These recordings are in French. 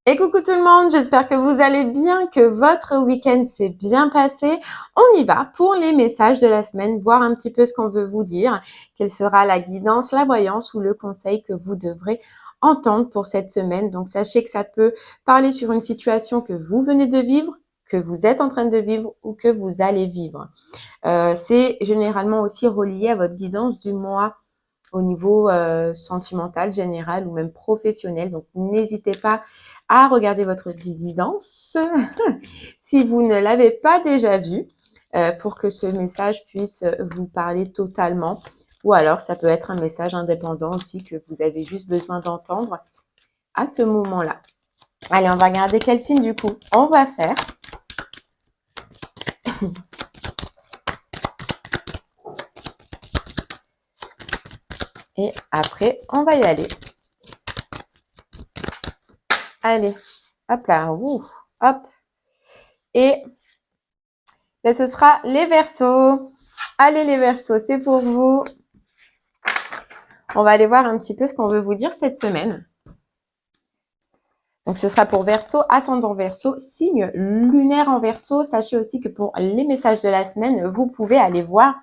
Et coucou tout le monde, j'espère que vous allez bien, que votre week-end s'est bien passé. On y va pour les messages de la semaine, voir un petit peu ce qu'on veut vous dire, quelle sera la guidance, la voyance ou le conseil que vous devrez entendre pour cette semaine. Donc sachez que ça peut parler sur une situation que vous venez de vivre, que vous êtes en train de vivre ou que vous allez vivre. C'est généralement aussi relié à votre guidance du mois au niveau sentimental, général ou même professionnel. Donc, n'hésitez pas à regarder votre guidance si vous ne l'avez pas déjà vu pour que ce message puisse vous parler totalement. Ou alors, ça peut être un message indépendant aussi que vous avez juste besoin d'entendre à ce moment-là. Allez, on va regarder quel signe du coup on va faire. Et après, on va y aller. Allez, hop là, hop. Et ben, ce sera les Verseaux. Allez les Verseaux, c'est pour vous. On va aller voir un petit peu ce qu'on veut vous dire cette semaine. Donc, ce sera pour Verseau, ascendant Verseau, signe lunaire en Verseau. Sachez aussi que pour les messages de la semaine, vous pouvez aller voir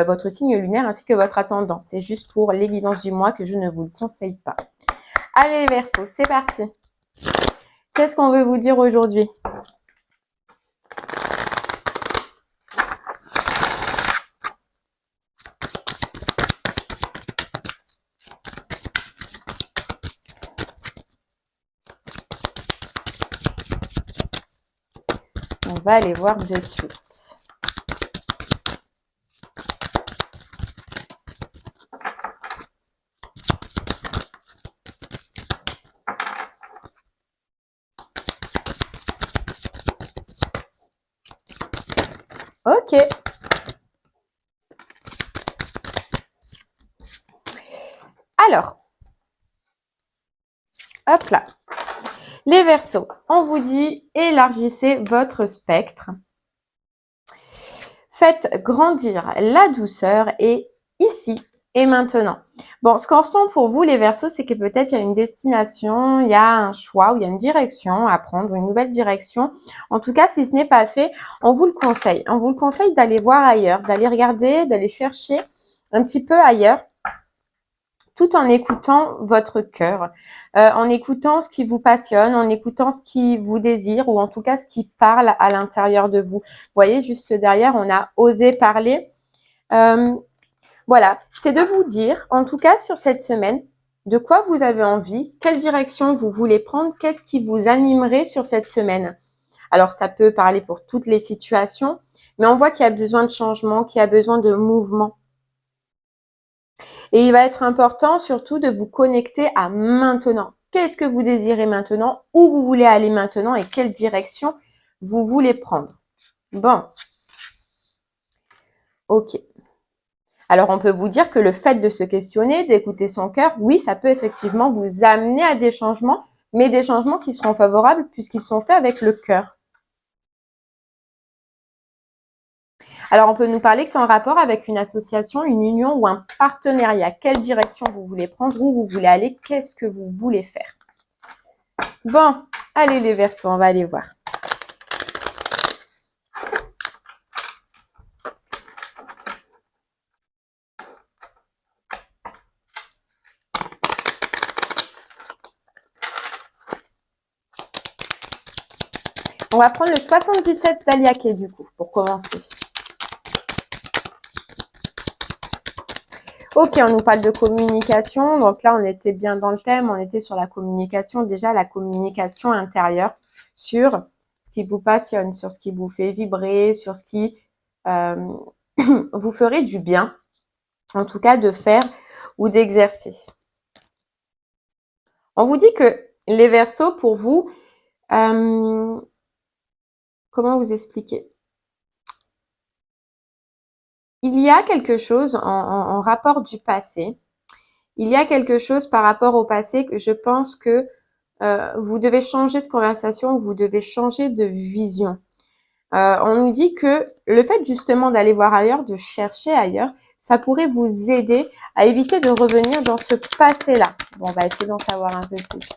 votre signe lunaire ainsi que votre ascendant. C'est juste pour les guidances du mois que je ne vous le conseille pas. Allez les Verseaux, c'est parti. Qu'est-ce qu'on veut vous dire aujourd'hui ? On va aller voir de suite. Ok. Alors, hop là. Les Verseaux, on vous dit élargissez votre spectre. Faites grandir la douceur et ici et maintenant. Bon, ce qu'on ressent pour vous les Verseaux, c'est que peut-être il y a une destination, il y a un choix ou il y a une direction à prendre, une nouvelle direction. En tout cas, si ce n'est pas fait, on vous le conseille. On vous le conseille d'aller voir ailleurs, d'aller regarder, d'aller chercher un petit peu ailleurs, tout en écoutant votre cœur, en écoutant ce qui vous passionne, en écoutant ce qui vous désire ou en tout cas ce qui parle à l'intérieur de vous. Vous voyez, juste derrière, on a osé parler. Voilà, c'est de vous dire, en tout cas sur cette semaine, de quoi vous avez envie, quelle direction vous voulez prendre, qu'est-ce qui vous animerait sur cette semaine. Alors, ça peut parler pour toutes les situations, mais on voit qu'il y a besoin de changement, qu'il y a besoin de mouvement. Et il va être important surtout de vous connecter à maintenant. Qu'est-ce que vous désirez maintenant? Où vous voulez aller maintenant? Et quelle direction vous voulez prendre? Bon. Ok. Alors, on peut vous dire que le fait de se questionner, d'écouter son cœur, oui, ça peut effectivement vous amener à des changements, mais des changements qui seront favorables puisqu'ils sont faits avec le cœur. Alors, on peut nous parler que c'est en rapport avec une association, une union ou un partenariat. Quelle direction vous voulez prendre, où vous voulez aller, qu'est-ce que vous voulez faire? Bon, allez les Verseaux, on va aller voir. On va prendre le 77 d'Aliaké du coup, pour commencer. Ok, on nous parle de communication. Donc là, on était bien dans le thème. On était sur la communication. Déjà, la communication intérieure sur ce qui vous passionne, sur ce qui vous fait vibrer, sur ce qui vous ferait du bien. En tout cas, de faire ou d'exercer. On vous dit que les Verseaux, pour vous, comment vous expliquer? Il y a quelque chose en rapport du passé. Il y a quelque chose par rapport au passé que je pense que vous devez changer de conversation, vous devez changer de vision. On nous dit que le fait justement d'aller voir ailleurs, de chercher ailleurs, ça pourrait vous aider à éviter de revenir dans ce passé-là. Bon, on va essayer d'en savoir un peu plus.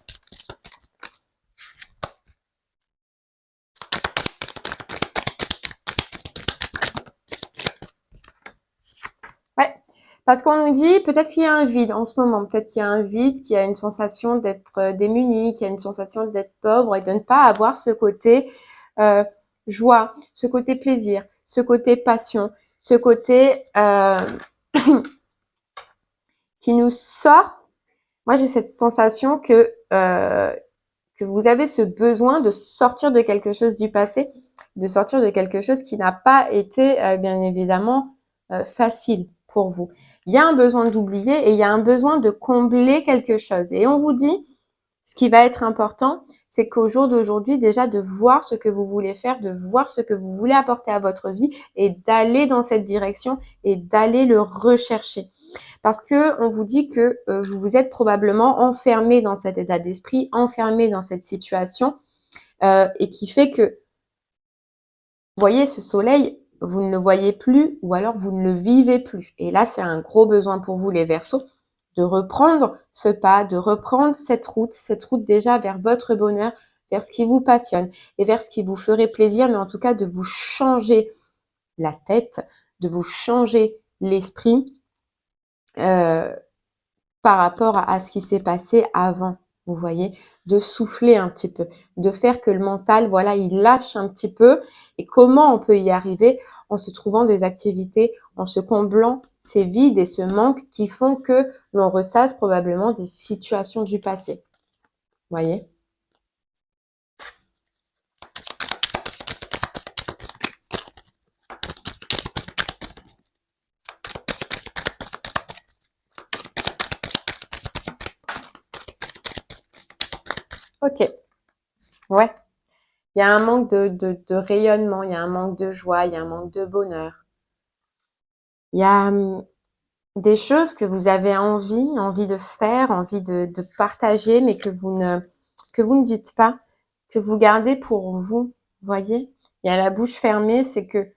Parce qu'on nous dit peut-être qu'il y a un vide en ce moment, peut-être qu'il y a un vide, qu'il y a une sensation d'être démuni, qu'il y a une sensation d'être pauvre et de ne pas avoir ce côté joie, ce côté plaisir, ce côté passion, ce côté qui nous sort. Moi, j'ai cette sensation que vous avez ce besoin de sortir de quelque chose du passé, de sortir de quelque chose qui n'a pas été, bien évidemment, facile pour vous. Il y a un besoin d'oublier et il y a un besoin de combler quelque chose. Et on vous dit, ce qui va être important, c'est qu'au jour d'aujourd'hui, déjà de voir ce que vous voulez faire, de voir ce que vous voulez apporter à votre vie et d'aller dans cette direction et d'aller le rechercher. Parce que on vous dit que vous vous êtes probablement enfermé dans cet état d'esprit, enfermé dans cette situation et qui fait que, vous voyez, ce soleil, vous ne le voyez plus ou alors vous ne le vivez plus. Et là, c'est un gros besoin pour vous, les Verseaux, de reprendre ce pas, de reprendre cette route déjà vers votre bonheur, vers ce qui vous passionne et vers ce qui vous ferait plaisir, mais en tout cas de vous changer la tête, de vous changer l'esprit par rapport à ce qui s'est passé avant, vous voyez, de souffler un petit peu, de faire que le mental, voilà, il lâche un petit peu. Et comment on peut y arriver? En se trouvant des activités, en se comblant ces vides et ce manque qui font que l'on ressasse probablement des situations du passé. Vous voyez? Ok, ouais. Il y a un manque de rayonnement, il y a un manque de joie, il y a un manque de bonheur. Il y a des choses que vous avez envie de faire, envie de partager, mais que vous ne dites pas, que vous gardez pour vous. Voyez, il y a la bouche fermée, c'est que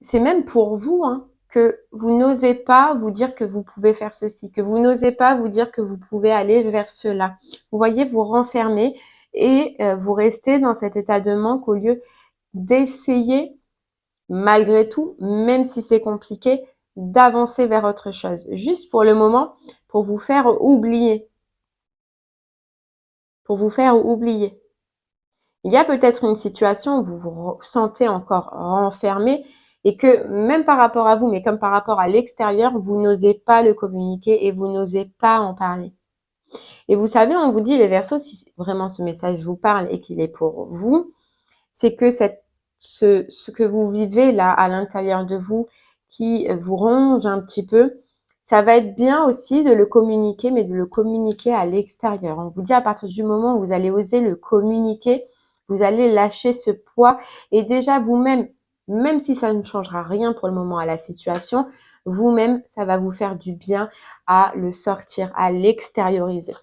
c'est même pour vous, hein, que vous n'osez pas vous dire que vous pouvez faire ceci, que vous n'osez pas vous dire que vous pouvez aller vers cela. Vous voyez, vous renfermez et vous restez dans cet état de manque au lieu d'essayer malgré tout, même si c'est compliqué, d'avancer vers autre chose. Juste pour le moment, pour vous faire oublier. Pour vous faire oublier. Il y a peut-être une situation où vous vous sentez encore renfermé et que même par rapport à vous, mais comme par rapport à l'extérieur, vous n'osez pas le communiquer et vous n'osez pas en parler. Et vous savez, on vous dit les Verseaux, si vraiment ce message vous parle et qu'il est pour vous, c'est que ce que vous vivez là à l'intérieur de vous, qui vous ronge un petit peu, ça va être bien aussi de le communiquer, mais de le communiquer à l'extérieur. On vous dit à partir du moment où vous allez oser le communiquer, vous allez lâcher ce poids et déjà vous-même, même si ça ne changera rien pour le moment à la situation, vous-même, ça va vous faire du bien à le sortir, à l'extérioriser.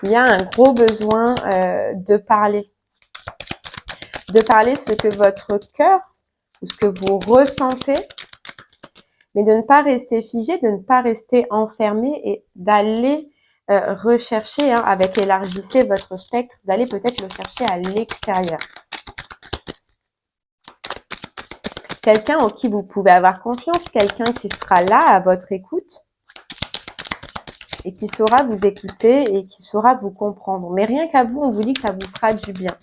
Il y a un gros besoin de parler ce que votre cœur ou ce que vous ressentez, mais de ne pas rester figé, de ne pas rester enfermé et d'aller rechercher, hein, avec élargissez votre spectre, d'aller peut-être le chercher à l'extérieur. Quelqu'un en qui vous pouvez avoir confiance, quelqu'un qui sera là à votre écoute et qui saura vous écouter et qui saura vous comprendre. Mais rien qu'à vous, on vous dit que ça vous fera du bien.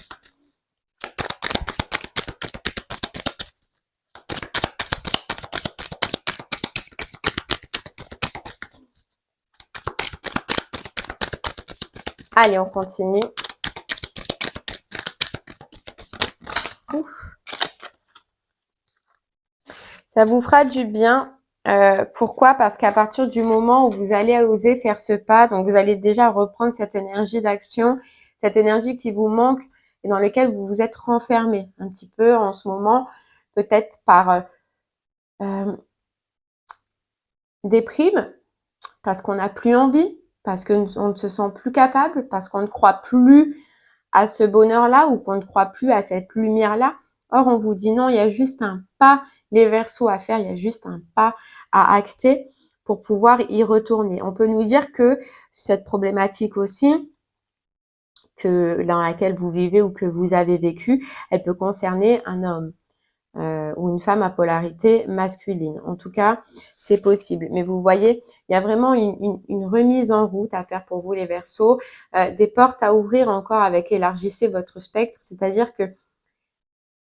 Allez, on continue. Ouf. Ça vous fera du bien. Pourquoi? Parce qu'à partir du moment où vous allez oser faire ce pas, donc vous allez déjà reprendre cette énergie d'action, cette énergie qui vous manque et dans laquelle vous vous êtes renfermé un petit peu en ce moment, peut-être par déprime, parce qu'on n'a plus envie, parce qu'on ne se sent plus capable, parce qu'on ne croit plus à ce bonheur-là ou qu'on ne croit plus à cette lumière-là. Or, on vous dit non, il y a juste un pas, les Verseaux à faire, il y a juste un pas à acter pour pouvoir y retourner. On peut nous dire que cette problématique aussi, que dans laquelle vous vivez ou que vous avez vécu, elle peut concerner un homme. ou une femme à polarité masculine. En tout cas, c'est possible. Mais vous voyez, il y a vraiment une remise en route à faire pour vous les Verseaux, des portes à ouvrir encore avec élargissez votre spectre, c'est-à-dire que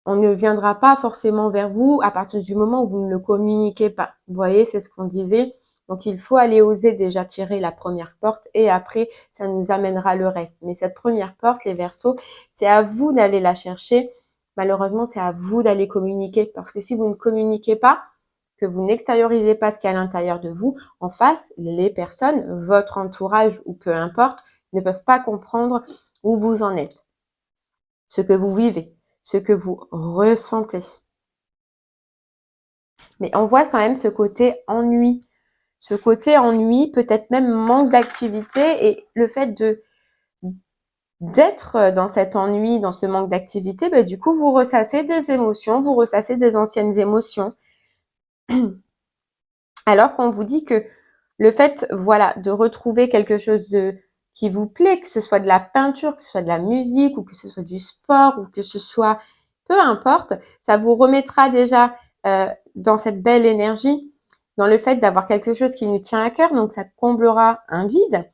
on ne viendra pas forcément vers vous à partir du moment où vous ne le communiquez pas. Vous voyez, c'est ce qu'on disait. Donc, il faut aller oser déjà tirer la première porte et après, ça nous amènera le reste. Mais cette première porte, les Verseaux, c'est à vous d'aller la chercher. Malheureusement, c'est à vous d'aller communiquer parce que si vous ne communiquez pas, que vous n'extériorisez pas ce qu'il y a à l'intérieur de vous, en face, les personnes, votre entourage ou peu importe, ne peuvent pas comprendre où vous en êtes, ce que vous vivez, ce que vous ressentez. Mais on voit quand même ce côté ennui. Ce côté ennui, peut-être même manque d'activité et le fait d'être dans cet ennui, dans ce manque d'activité, ben, du coup, vous ressassez des émotions, vous ressassez des anciennes émotions. Alors qu'on vous dit que le fait, voilà, de retrouver quelque chose qui vous plaît, que ce soit de la peinture, que ce soit de la musique ou que ce soit du sport ou que ce soit, peu importe, ça vous remettra déjà dans cette belle énergie, dans le fait d'avoir quelque chose qui nous tient à cœur, donc ça comblera un vide.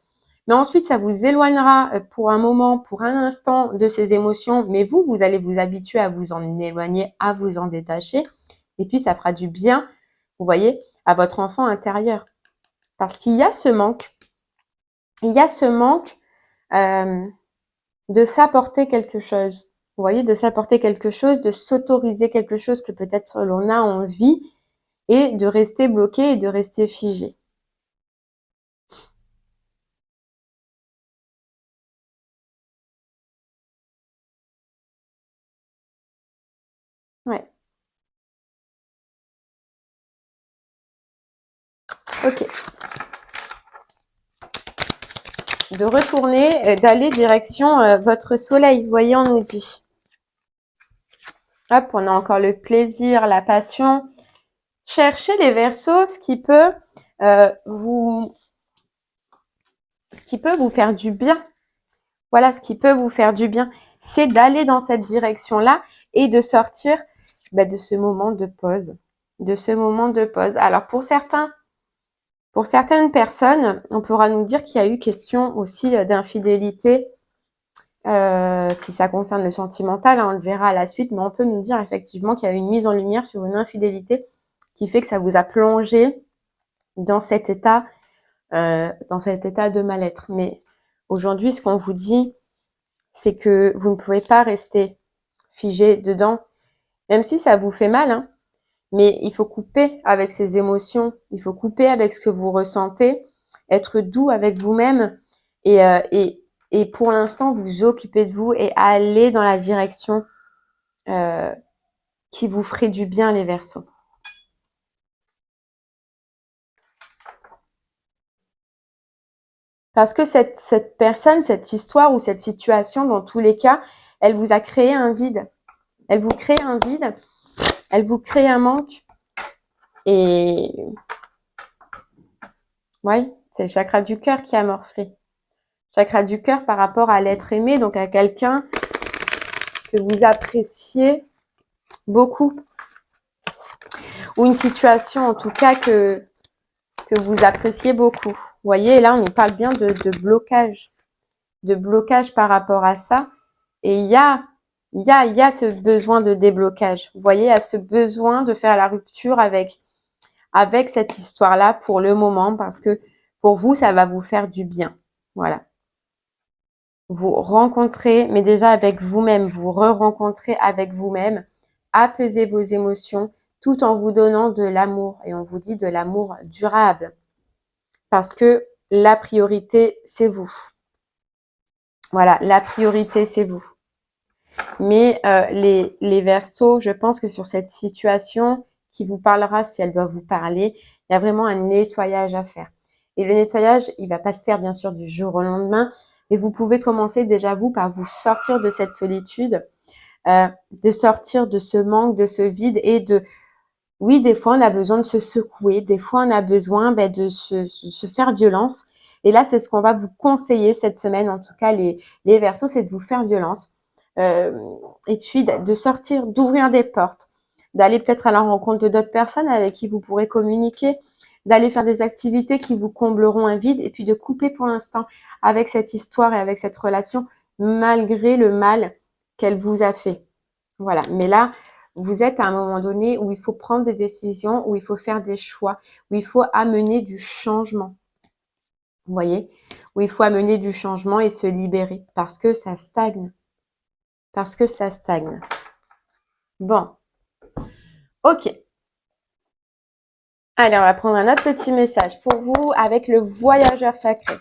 Mais ensuite, ça vous éloignera pour un moment, pour un instant de ces émotions, mais vous allez vous habituer à vous en éloigner, à vous en détacher. Et puis, ça fera du bien, vous voyez, à votre enfant intérieur. Parce qu'il y a ce manque. Il y a ce manque de s'apporter quelque chose. Vous voyez, de s'apporter quelque chose, de s'autoriser quelque chose que peut-être l'on a envie et de rester bloqué et de rester figé. Ouais. Ok. De retourner, d'aller direction votre soleil. Vous voyez, on nous dit. Hop, on a encore le plaisir, la passion. Cherchez les Verseaux, ce qui peut vous faire du bien. Voilà, ce qui peut vous faire du bien, c'est d'aller dans cette direction-là et de sortir de ce moment de pause. De ce moment de pause. Alors, pour certaines personnes, on pourra nous dire qu'il y a eu question aussi d'infidélité. Si ça concerne le sentimental, hein, on le verra à la suite, mais on peut nous dire effectivement qu'il y a eu une mise en lumière sur une infidélité qui fait que ça vous a plongé dans cet état de mal-être. Mais aujourd'hui, ce qu'on vous dit, c'est que vous ne pouvez pas rester figé dedans, même si ça vous fait mal, hein. Mais il faut couper avec ces émotions, il faut couper avec ce que vous ressentez, être doux avec vous-même et pour l'instant vous occuper de vous et aller dans la direction qui vous ferait du bien, les Verseaux. Parce que cette personne, cette histoire ou cette situation, dans tous les cas, elle vous a créé un vide. Elle vous crée un vide, elle vous crée un manque. Et oui, c'est le chakra du cœur qui a morflé. Chakra du cœur par rapport à l'être aimé, donc à quelqu'un que vous appréciez beaucoup. Ou une situation en tout cas que vous appréciez beaucoup. Vous voyez, là on nous parle bien de blocage. De blocage par rapport à ça. Et il y a ce besoin de déblocage. Vous voyez, il y a ce besoin de faire la rupture avec cette histoire-là pour le moment, parce que pour vous, ça va vous faire du bien. Voilà. Vous rencontrez, mais déjà avec vous-même, vous re-rencontrez avec vous-même, apaisez vos émotions tout en vous donnant de l'amour. Et on vous dit de l'amour durable. Parce que la priorité, c'est vous. Voilà, la priorité, c'est vous. Mais les Verseaux, je pense que sur cette situation qui vous parlera, si elle doit vous parler, il y a vraiment un nettoyage à faire. Et le nettoyage, il va pas se faire bien sûr du jour au lendemain, mais vous pouvez commencer déjà vous par vous sortir de cette solitude, de sortir de ce manque, de ce vide et oui, des fois on a besoin de se secouer, des fois on a besoin de se faire violence. Et là, c'est ce qu'on va vous conseiller cette semaine, en tout cas les Verseaux, c'est de vous faire violence. Et puis de sortir, d'ouvrir des portes, d'aller peut-être à la rencontre de d'autres personnes avec qui vous pourrez communiquer, d'aller faire des activités qui vous combleront un vide et puis de couper pour l'instant avec cette histoire et avec cette relation malgré le mal qu'elle vous a fait. Voilà. Mais là, vous êtes à un moment donné où il faut prendre des décisions, où il faut faire des choix, où il faut amener du changement. Vous voyez? Où il faut amener du changement et se libérer parce que ça stagne. Parce que ça stagne. Bon. Ok. Allez, on va prendre un autre petit message pour vous avec le voyageur sacré.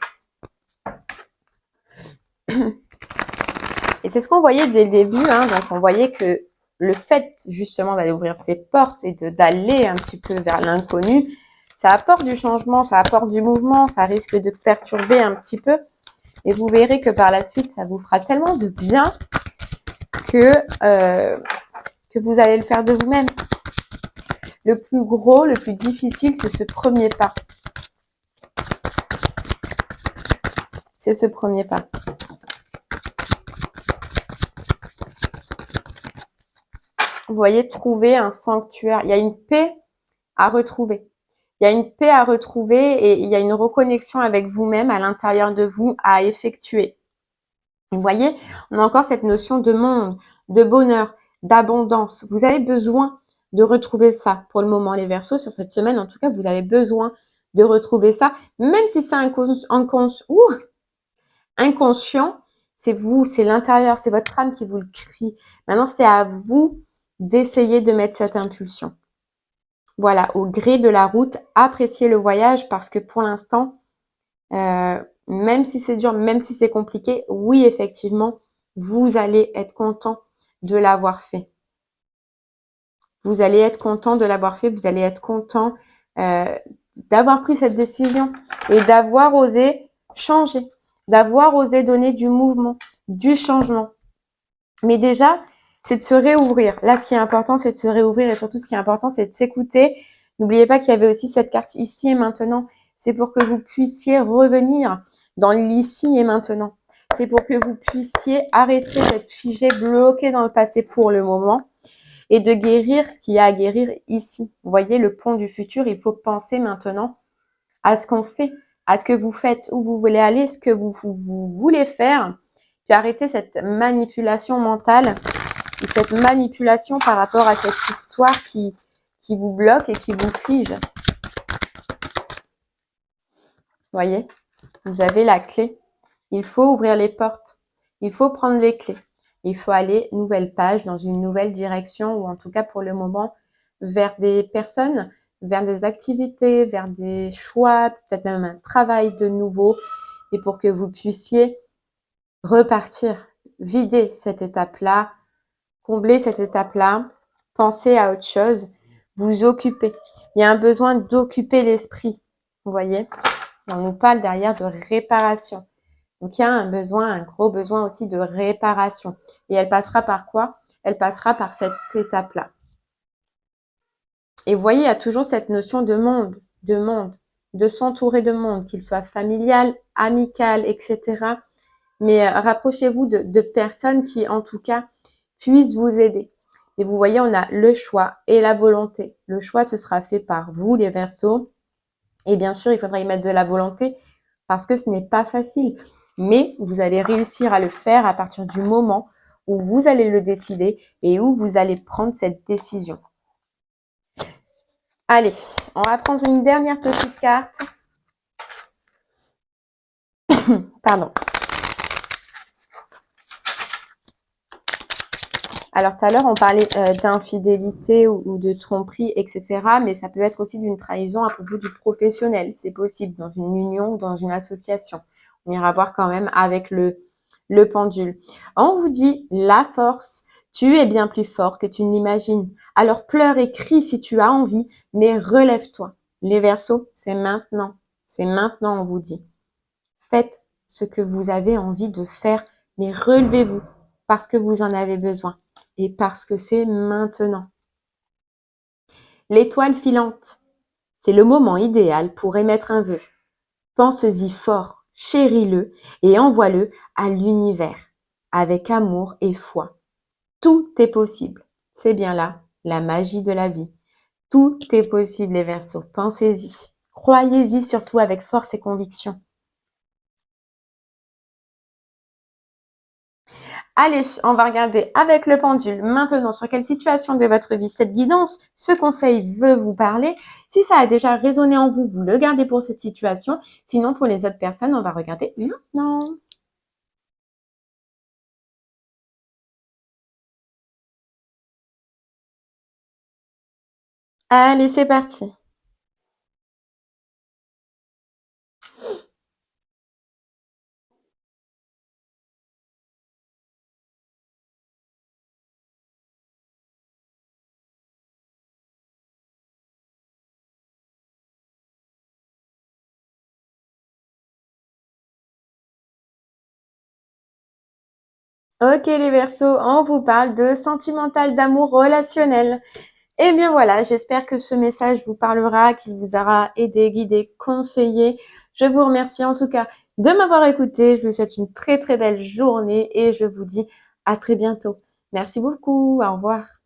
Et c'est ce qu'on voyait dès le début, hein. Donc on voyait que le fait justement d'aller ouvrir ses portes et d'aller un petit peu vers l'inconnu, ça apporte du changement, ça apporte du mouvement, ça risque de perturber un petit peu. Et vous verrez que par la suite, ça vous fera tellement de bien que vous allez le faire de vous-même. Le plus gros, le plus difficile, c'est ce premier pas. C'est ce premier pas. Vous voyez, trouver un sanctuaire. Il y a une paix à retrouver. Il y a une paix à retrouver et il y a une reconnexion avec vous-même à l'intérieur de vous à effectuer. Vous voyez, on a encore cette notion de monde, de bonheur, d'abondance. Vous avez besoin de retrouver ça pour le moment, les Verseaux, sur cette semaine. En tout cas, vous avez besoin de retrouver ça, même si c'est inconscient, c'est vous, c'est l'intérieur, c'est votre âme qui vous le crie. Maintenant, c'est à vous d'essayer de mettre cette impulsion. Voilà, au gré de la route, appréciez le voyage parce que pour l'instant, même si c'est dur, même si c'est compliqué, oui, effectivement, vous allez être content de l'avoir fait. Vous allez être content de l'avoir fait, vous allez être content d'avoir pris cette décision et d'avoir osé changer, d'avoir osé donner du mouvement, du changement. Mais déjà, c'est de se réouvrir. Là, ce qui est important, c'est de se réouvrir et surtout, ce qui est important, c'est de s'écouter. N'oubliez pas qu'il y avait aussi cette carte ici et maintenant. C'est pour que vous puissiez revenir dans l'ici et maintenant. C'est pour que vous puissiez arrêter d'être figé, bloqué dans le passé pour le moment et de guérir ce qu'il y a à guérir ici. Vous voyez, le pont du futur, il faut penser maintenant à ce qu'on fait, à ce que vous faites, où vous voulez aller, ce que vous voulez faire. Puis arrêter cette manipulation mentale, cette manipulation par rapport à cette histoire qui vous bloque et qui vous fige. Voyez, vous avez la clé. Il faut ouvrir les portes. Il faut prendre les clés. Il faut aller nouvelle page dans une nouvelle direction ou en tout cas pour le moment vers des personnes, vers des activités, vers des choix, peut-être même un travail de nouveau et pour que vous puissiez repartir, vider cette étape-là, combler cette étape-là, penser à autre chose, vous occuper. Il y a un besoin d'occuper l'esprit, vous voyez. On nous parle derrière de réparation. Donc, il y a un besoin, un gros besoin aussi de réparation. Et elle passera par quoi? Elle passera par cette étape-là. Et vous voyez, il y a toujours cette notion de monde, de s'entourer de monde, qu'il soit familial, amical, etc. Mais rapprochez-vous de personnes qui, en tout cas, puissent vous aider. Et vous voyez, on a le choix et la volonté. Le choix, ce sera fait par vous, les Verseaux. Et bien sûr, il faudra y mettre de la volonté parce que ce n'est pas facile. Mais vous allez réussir à le faire à partir du moment où vous allez le décider et où vous allez prendre cette décision. Allez, on va prendre une dernière petite carte. Pardon. Alors, tout à l'heure, on parlait d'infidélité ou de tromperie, etc. Mais ça peut être aussi d'une trahison à propos du professionnel. C'est possible dans une union ou dans une association. On ira voir quand même avec le pendule. On vous dit la force. Tu es bien plus fort que tu ne l'imagines. Alors pleure et crie si tu as envie, mais relève-toi. Les Verseaux, c'est maintenant. C'est maintenant, on vous dit. Faites ce que vous avez envie de faire, mais relevez-vous parce que vous en avez besoin et parce que c'est maintenant. L'étoile filante, c'est le moment idéal pour émettre un vœu. Pense-y fort, chéris-le et envoie-le à l'univers avec amour et foi. Tout est possible. C'est bien là la magie de la vie. Tout est possible les Verseaux, pensez-y. Croyez-y surtout avec force et conviction. Allez, on va regarder avec le pendule maintenant sur quelle situation de votre vie cette guidance, ce conseil veut vous parler. Si ça a déjà résonné en vous, vous le gardez pour cette situation. Sinon, pour les autres personnes, on va regarder maintenant. Allez, c'est parti. Ok les Verseaux, on vous parle de sentimental, d'amour relationnel. Eh bien voilà, j'espère que ce message vous parlera, qu'il vous aura aidé, guidé, conseillé. Je vous remercie en tout cas de m'avoir écouté. Je vous souhaite une très très belle journée et je vous dis à très bientôt. Merci beaucoup, au revoir.